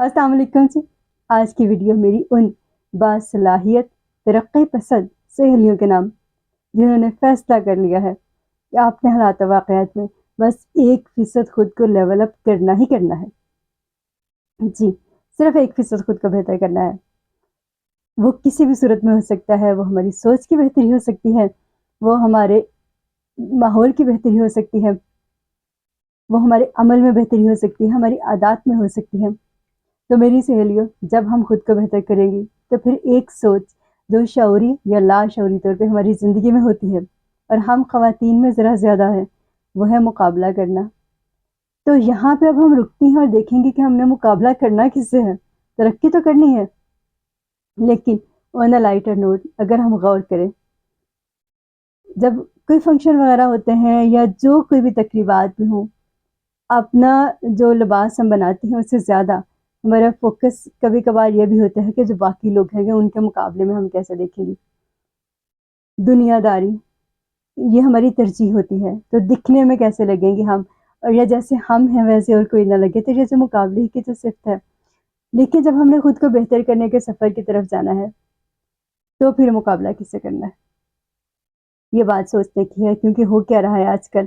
السلام علیکم جی. آج کی ویڈیو میری ان باصلاحیت ترقی پسند سہیلیوں کے نام جنہوں نے فیصلہ کر لیا ہے کہ اپنے حالات و واقعات میں بس 1% خود کو لیول اپ کرنا ہی کرنا ہے. جی صرف 1% خود کو بہتر کرنا ہے. وہ کسی بھی صورت میں ہو سکتا ہے. وہ ہماری سوچ کی بہتری ہو سکتی ہے, وہ ہمارے ماحول کی بہتری ہو سکتی ہے, وہ ہمارے عمل میں بہتری ہو سکتی ہے, ہماری عادات میں ہو سکتی ہے. تو میری سہیلیوں, جب ہم خود کو بہتر کریں گی تو پھر ایک سوچ جو شعوری یا لاشعوری طور پہ ہماری زندگی میں ہوتی ہے اور ہم خواتین میں ذرا زیادہ ہے, وہ ہے مقابلہ کرنا. تو یہاں پہ اب ہم رکتی ہیں اور دیکھیں گے کہ ہم نے مقابلہ کرنا کس سے ہے. ترقی تو کرنی ہے, لیکن آن اے لائٹر نوٹ اگر ہم غور کریں, جب کوئی فنکشن وغیرہ ہوتے ہیں یا جو کوئی بھی تقریبات بھی ہوں, اپنا جو لباس ہم بناتے ہیں اس سے زیادہ ہمارا فوکس کبھی کبھار یہ بھی ہوتا ہے کہ جو باقی لوگ ہیں ان کے مقابلے میں ہم کیسے دیکھیں گے. دنیا داری یہ ہماری ترجیح ہوتی ہے, تو دکھنے میں کیسے لگیں گے ہم, اور یا جیسے ہم ہیں ویسے اور کوئی نہ لگے, تو جیسے مقابلے کی جو صفت ہے. لیکن جب ہم نے خود کو بہتر کرنے کے سفر کی طرف جانا ہے تو پھر مقابلہ کس سے کرنا ہے, یہ بات سوچنے کی ہے. کیونکہ ہو کیا رہا ہے آج کل,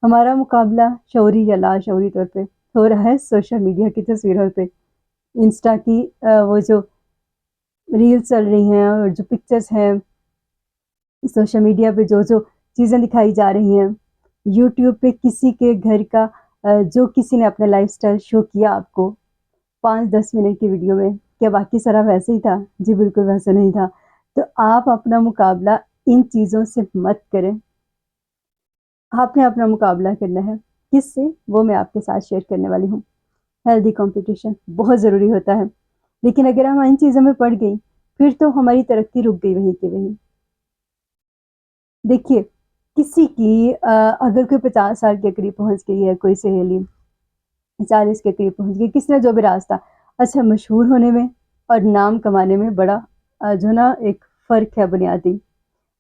ہمارا مقابلہ شعوری یا لاشعوری طور پہ ہو رہا ہے سوشل میڈیا کی تصویروں پہ. انسٹا کی وہ جو ریلز چل رہی ہیں اور جو پکچرز ہیں سوشل میڈیا پہ, جو چیزیں دکھائی جا رہی ہیں, یوٹیوب پہ کسی کے گھر کا جو کسی نے اپنا لائف سٹائل شو کیا آپ کو 5-10 منٹ کی ویڈیو میں, کیا باقی سارا ویسے ہی تھا؟ جی بالکل ویسے نہیں تھا. تو آپ اپنا مقابلہ ان چیزوں سے مت کریں. آپ نے اپنا مقابلہ کرنا ہے کس سے, وہ میں آپ کے ساتھ شیئر کرنے والی ہوں. ہیلدی کمپٹیشن بہت ضروری ہوتا ہے, لیکن اگر ہم ان چیزوں میں پڑ گئی پھر تو ہماری ترقی رک گئی وہیں کی وہیں. دیکھیے, کسی کی اگر کوئی 50 سال کے قریب پہنچ گئی ہے, کوئی سہیلی 40 کے قریب پہنچ گئی, کس نے جو بھی راستہ, اچھا مشہور ہونے میں اور نام کمانے میں بڑا جو نا ایک فرق ہے بنیادی.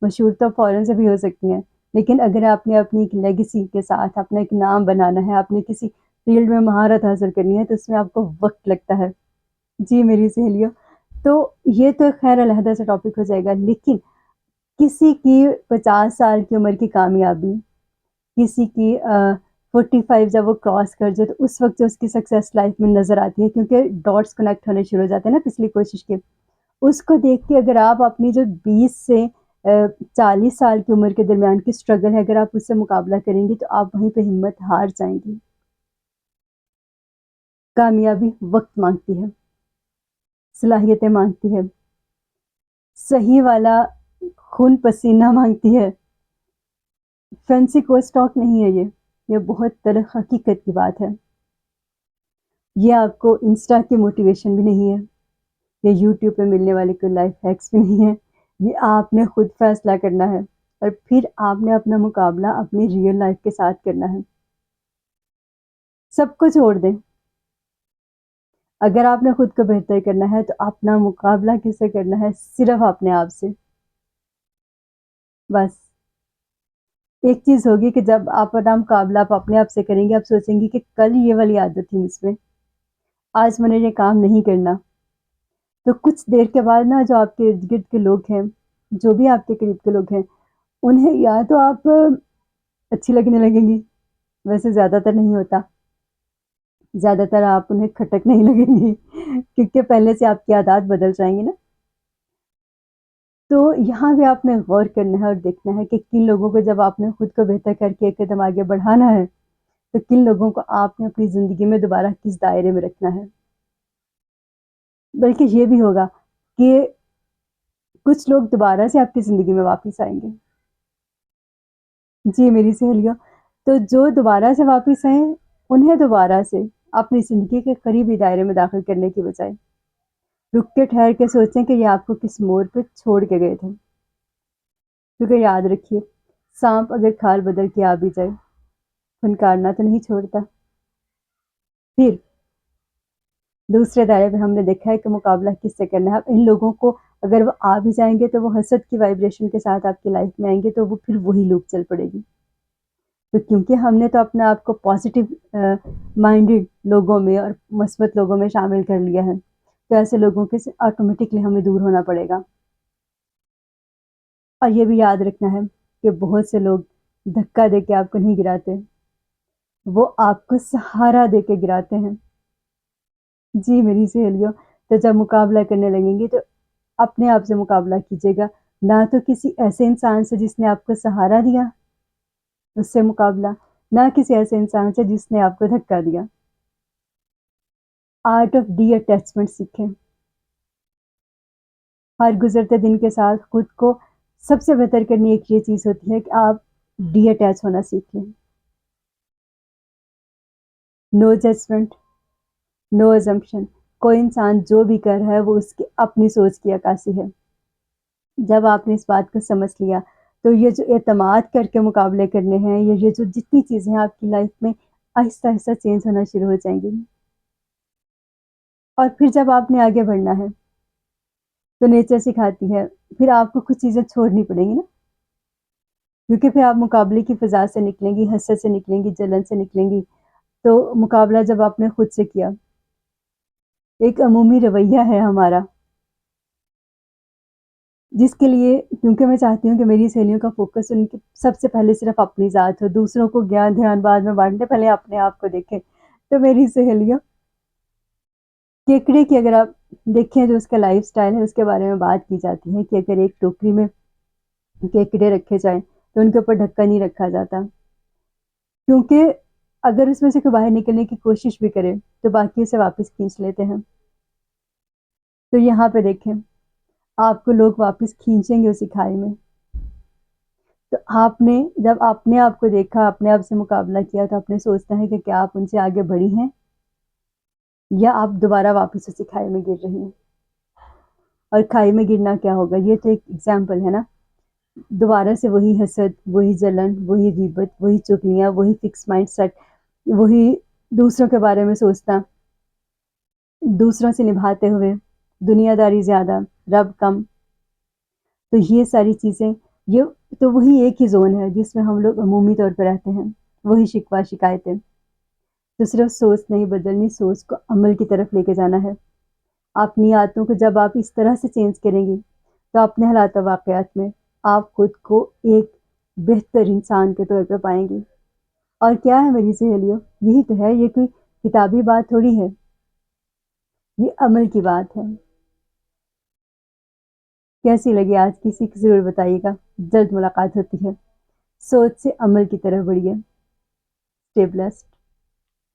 مشہور تو فوراً سے بھی ہو سکتی ہیں, لیکن اگر آپ نے اپنی ایک لیگیسی کے ساتھ اپنا ایک نام بنانا ہے, آپ نے کسی فیلڈ میں مہارت حاصل کرنی ہے, تو اس میں آپ کو وقت لگتا ہے. جی میری سہیلیوں, تو یہ تو خیر علیحدہ سے ٹاپک ہو جائے گا. لیکن کسی کی 50 سال کی عمر کی کامیابی, کسی کی 45 جب وہ کراس کر جائے تو اس وقت جو اس کی سکسیس لائف میں نظر آتی ہے, کیونکہ ڈاٹس کنیکٹ ہونے شروع ہو جاتے ہیں نا پچھلی کوشش کے, اس کو دیکھ کے اگر آپ اپنی جو 20 سے 40 سال کی عمر کے درمیان کی سٹرگل ہے, اگر آپ اس سے مقابلہ کریں گی تو آپ وہیں پہ ہمت ہار جائیں گی. کامیابی وقت مانگتی ہے, صلاحیتیں مانگتی ہے, صحیح والا خون پسینہ مانگتی ہے. فینسی کو اسٹاک نہیں ہے یہ بہت تلخ حقیقت کی بات ہے. یہ آپ کو انسٹا کی موٹیویشن بھی نہیں ہے, یہ یوٹیوب پہ ملنے والے کوئی لائف ہیکس بھی نہیں ہے. یہ آپ نے خود فیصلہ کرنا ہے, اور پھر آپ نے اپنا مقابلہ اپنی ریئل لائف کے ساتھ کرنا ہے. سب کو چھوڑ دیں. اگر آپ نے خود کو بہتر کرنا ہے تو اپنا مقابلہ کس سے کرنا ہے؟ صرف اپنے آپ سے. بس ایک چیز ہوگی کہ جب آپ اپنا مقابلہ آپ اپنے آپ سے کریں گے, آپ سوچیں گی کہ کل یہ والی عادت تھی مجھ میں, آج میں نے یہ کام نہیں کرنا. تو کچھ دیر کے بعد نا جو آپ کے ارد گرد کے لوگ ہیں, جو بھی آپ کے قریب کے لوگ ہیں, انہیں یا تو آپ اچھی لگنے لگیں گی, ویسے زیادہ تر نہیں ہوتا, زیادہ تر آپ انہیں کھٹک نہیں لگیں گی, کیونکہ پہلے سے آپ کی عادات بدل جائیں گی نا. تو یہاں بھی آپ نے غور کرنا ہے اور دیکھنا ہے کہ کن لوگوں کو جب آپ نے خود کو بہتر کر کے ایک قدم آگے بڑھانا ہے, تو کن لوگوں کو آپ نے اپنی زندگی میں دوبارہ کس دائرے میں رکھنا ہے. بلکہ یہ بھی ہوگا کہ کچھ لوگ دوبارہ سے آپ کی زندگی میں واپس آئیں گے. جی میری سہیلیوں, تو جو دوبارہ سے واپس آئیں انہیں دوبارہ سے اپنی زندگی کے قریبی دائرے میں داخل کرنے کی بجائے رک کے ٹھہر کے سوچیں کہ یہ آپ کو کس موڑ پہ چھوڑ کے گئے تھے. کیونکہ یاد رکھیے, سانپ اگر کھال بدل کے آ بھی جائے, پھنکارنا تو نہیں چھوڑتا. پھر دوسرے دائرے پہ ہم نے دیکھا ہے کہ مقابلہ کس سے کرنا ہے. ان لوگوں کو اگر وہ آ بھی جائیں گے تو وہ حسد کی وائبریشن کے ساتھ آپ کی لائف میں آئیں گے, تو وہ پھر وہی لوپ چل پڑے گی. تو کیونکہ ہم نے تو اپنے آپ کو پازیٹیو مائنڈیڈ لوگوں میں اور مثبت لوگوں میں شامل کر لیا ہے، تو ایسے لوگوں کے سے آٹومیٹکلی ہمیں دور ہونا پڑے گا۔ اور یہ بھی یاد رکھنا ہے کہ بہت سے لوگ دھکا دے کے آپ کو نہیں گراتے، وہ آپ کو سہارا دے کے گراتے ہیں۔ جی میری سہیلیوں، تو جب مقابلہ کرنے لگیں گے تو اپنے آپ سے مقابلہ کیجیے گا، نہ تو کسی ایسے انسان سے جس نے آپ کو سہارا دیا، اس سے مقابلہ، نہ کسی ایسے انسان سے جس نے آپ کو دھکا دیا۔ آرٹ آف ڈی اٹیچمنٹ سیکھیں۔ ہر گزرتے دن کے ساتھ خود کو سب سے بہتر کرنی ایک یہ چیز ہوتی ہے کہ آپ ڈی اٹیچ ہونا سیکھیں۔ نو ججمنٹ، نو ازمپشن، کوئی انسان جو بھی کر رہا ہے وہ اس کی اپنی سوچ کی عکاسی ہے۔ جب آپ نے اس بات کو سمجھ لیا تو یہ جو اعتماد کر کے مقابلے کرنے ہیں، یہ جو جتنی چیزیں ہیں آپ کی لائف میں آہستہ آہستہ چینج ہونا شروع ہو جائیں گی۔ اور پھر جب آپ نے آگے بڑھنا ہے تو نیچر سکھاتی ہے، پھر آپ کو کچھ چیزیں چھوڑنی پڑیں گی نا، کیونکہ پھر آپ مقابلے کی فضا سے نکلیں گی، حسد سے نکلیں گی، جلن سے نکلیں گی۔ تو مقابلہ جب آپ نے خود سے کیا، ایک عمومی رویہ ہے ہمارا، جس کے لیے کیونکہ میں چاہتی ہوں کہ میری سہیلیوں کا فوکس ان کی سب سے پہلے صرف اپنی ذات ہو، دوسروں کو گیان دھیان بعد میں بانٹنے، پہلے اپنے آپ کو دیکھیں۔ تو میری سہیلیوں، کیکڑے کی اگر آپ دیکھیں جو اس کا لائف سٹائل ہے، اس کے بارے میں بات کی جاتی ہے کہ اگر ایک ٹوکری میں کیکڑے رکھے جائیں تو ان کے اوپر ڈھکن نہیں رکھا جاتا، کیونکہ اگر اس میں سے کوئی باہر نکلنے کی کوشش بھی کرے تو باقی اسے واپس کھینچ لیتے ہیں۔ تو یہاں پہ دیکھیں، آپ کو لوگ واپس کھینچیں گے اسی کھائی میں۔ تو آپ نے جب اپنے آپ کو دیکھا، اپنے آپ سے مقابلہ کیا، تو آپ نے سوچنا ہے کہ کیا آپ ان سے آگے بڑھی ہیں یا آپ دوبارہ واپس اسی کھائی میں گر رہی ہیں۔ اور کھائی میں گرنا کیا ہوگا، یہ تو ایک ایگزامپل ہے نا، دوبارہ سے وہی حسد، وہی جلن، وہی غیبت، وہی چغلیاں، وہی فکس مائنڈ سیٹ، وہی دوسروں کے بارے میں سوچنا، دوسروں سے نبھاتے ہوئے دنیا داری زیادہ، رب کم۔ تو یہ ساری چیزیں، یہ تو وہی ایک ہی زون ہے جس میں ہم لوگ عمومی طور پہ رہتے ہیں، وہی شکوہ شکایتیں۔ تو صرف سوچ نہیں بدلنی، سوچ کو عمل کی طرف لے کے جانا ہے۔ اپنی عادتوں کو جب آپ اس طرح سے چینج کریں گی تو اپنے حالات و واقعات میں آپ خود کو ایک بہتر انسان کے طور پہ پائیں گی۔ اور کیا ہے میری سہیلیوں، یہی تو ہے، یہ کوئی کتابی بات تھوڑی ہے، یہ عمل کی بات ہے۔ کیسی لگی آج کی سیکھ ضرور بتائیے گا۔ جلد ملاقات ہوتی ہے۔ سوچ سے عمل کی طرف بڑھیے۔ Stay blessed.